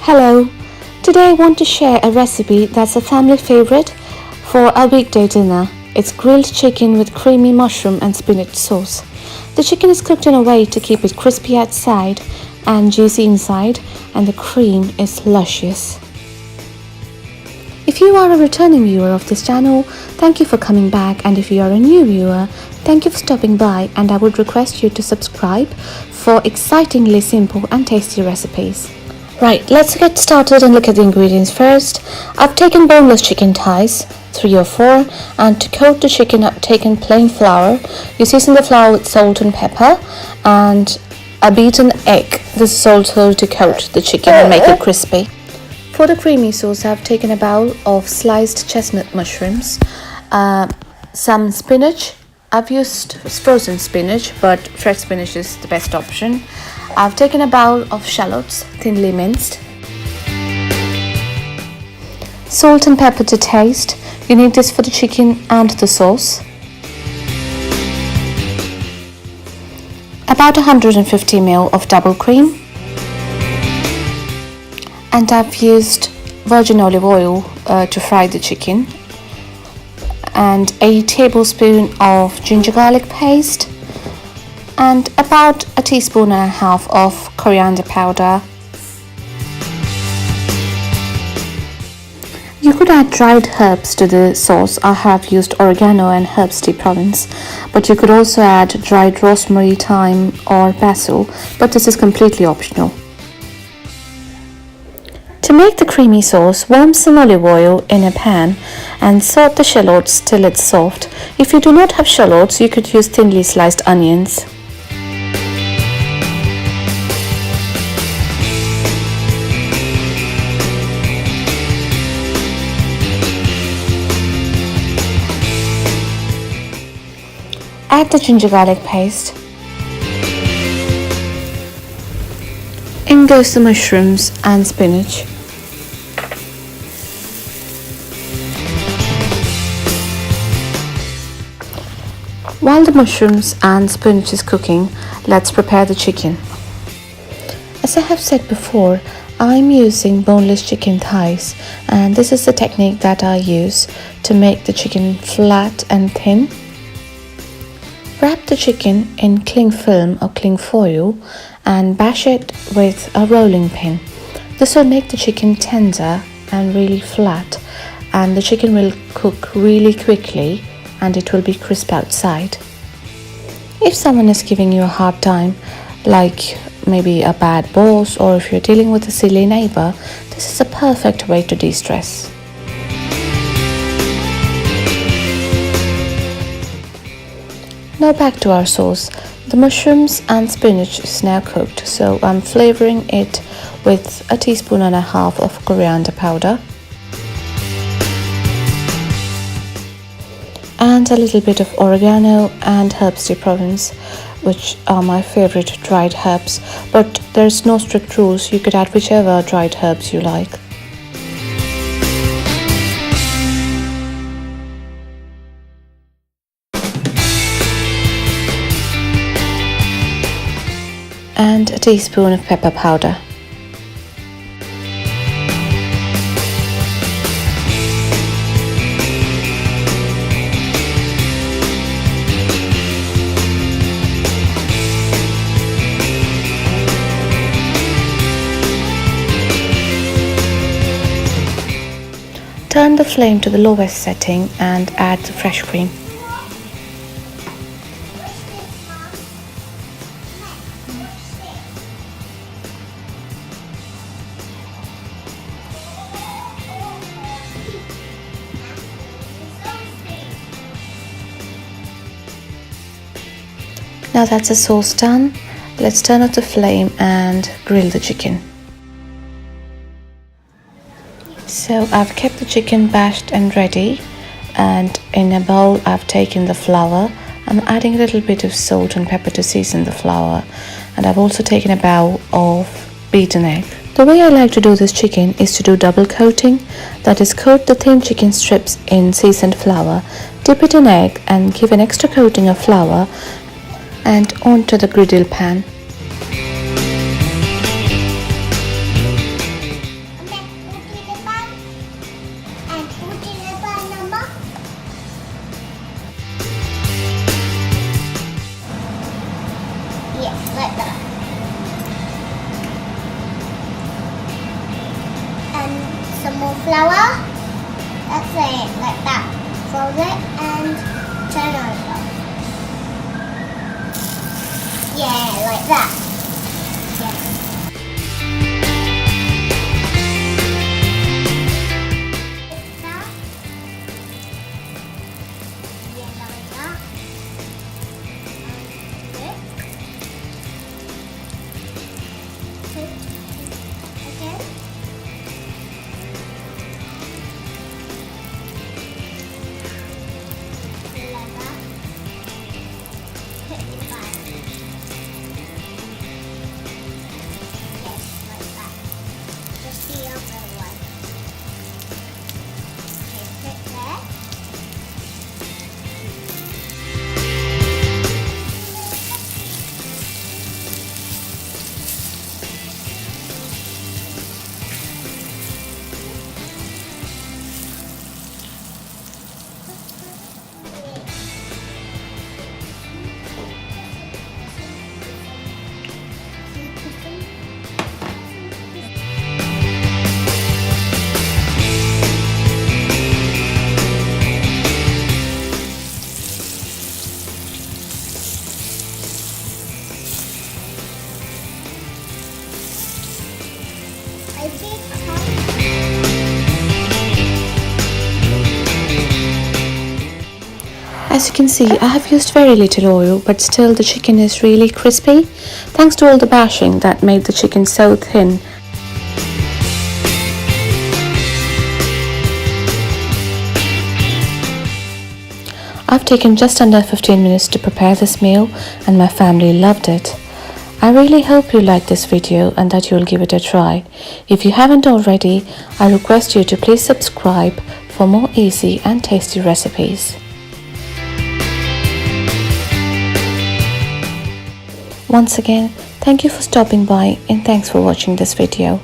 Hello, today I want to share a recipe that's a family favorite for a weekday dinner. It's grilled chicken with creamy mushroom and spinach sauce. The chicken is cooked in a way to keep it crispy outside and juicy inside, and the cream is luscious. If you are a returning viewer of this channel, thank you for coming back, and if you are a new viewer, thank you for stopping by, and I would request you to subscribe for excitingly simple and tasty recipes. Right, let's get started and look at the ingredients first. I've taken boneless chicken thighs, 3 or 4, and to coat the chicken I've taken plain flour. You season the flour with salt and pepper and a beaten egg. This is also to coat the chicken and make it crispy. For the creamy sauce I've taken a bowl of sliced chestnut mushrooms, some spinach. I've used frozen spinach, but fresh spinach is the best option. I've taken a bowl of shallots, thinly minced. Salt and pepper to taste. You need this for the chicken and the sauce. About 150 ml of double cream. And I've used virgin olive oil to fry the chicken. And a tablespoon of ginger garlic paste. And about a teaspoon and a half of coriander powder. You could add dried herbs to the sauce. I have used oregano and herbs de Provence, but you could also add dried rosemary, thyme or basil, but this is completely optional. To make the creamy sauce, warm some olive oil in a pan and saute the shallots till it's soft. If you do not have shallots, you could use thinly sliced onions. Add the ginger garlic paste. In goes the mushrooms and spinach. While the mushrooms and spinach is cooking, let's prepare the chicken. As I have said before, I'm using boneless chicken thighs, and this is the technique that I use to make the chicken flat and thin. Wrap the chicken in cling film or cling foil and bash it with a rolling pin. This will make the chicken tender and really flat, and the chicken will cook really quickly and it will be crisp outside. If someone is giving you a hard time, like maybe a bad boss, or if you're dealing with a silly neighbor, this is a perfect way to de-stress. Now back to our sauce. The mushrooms and spinach is now cooked, so I'm flavoring it with a teaspoon and a half of coriander powder and a little bit of oregano and herbs de Provence, which are my favorite dried herbs, but there's no strict rules. You could add whichever dried herbs you like. And a teaspoon of pepper powder. Turn the flame to the lowest setting and add the fresh cream. Now that's the sauce done, let's turn off the flame and grill the chicken. So I've kept the chicken bashed and ready, and in a bowl I've taken the flour. I'm adding a little bit of salt and pepper to season the flour, and I've also taken a bowl of beaten egg. The way I like to do this chicken is to do double coating, that is, coat the thin chicken strips in seasoned flour, dip it in egg and give an extra coating of flour and onto the griddle pan. more flour. That's it, like that. Fold it and turn over. Yeah, like that. Yeah. As you can see, I have used very little oil, but still the chicken is really crispy, thanks to all the bashing that made the chicken so thin. I've taken just under 15 minutes to prepare this meal and my family loved it. I really hope you liked this video and that you'll give it a try. If you haven't already, I request you to please subscribe for more easy and tasty recipes. Once again, thank you for stopping by and thanks for watching this video.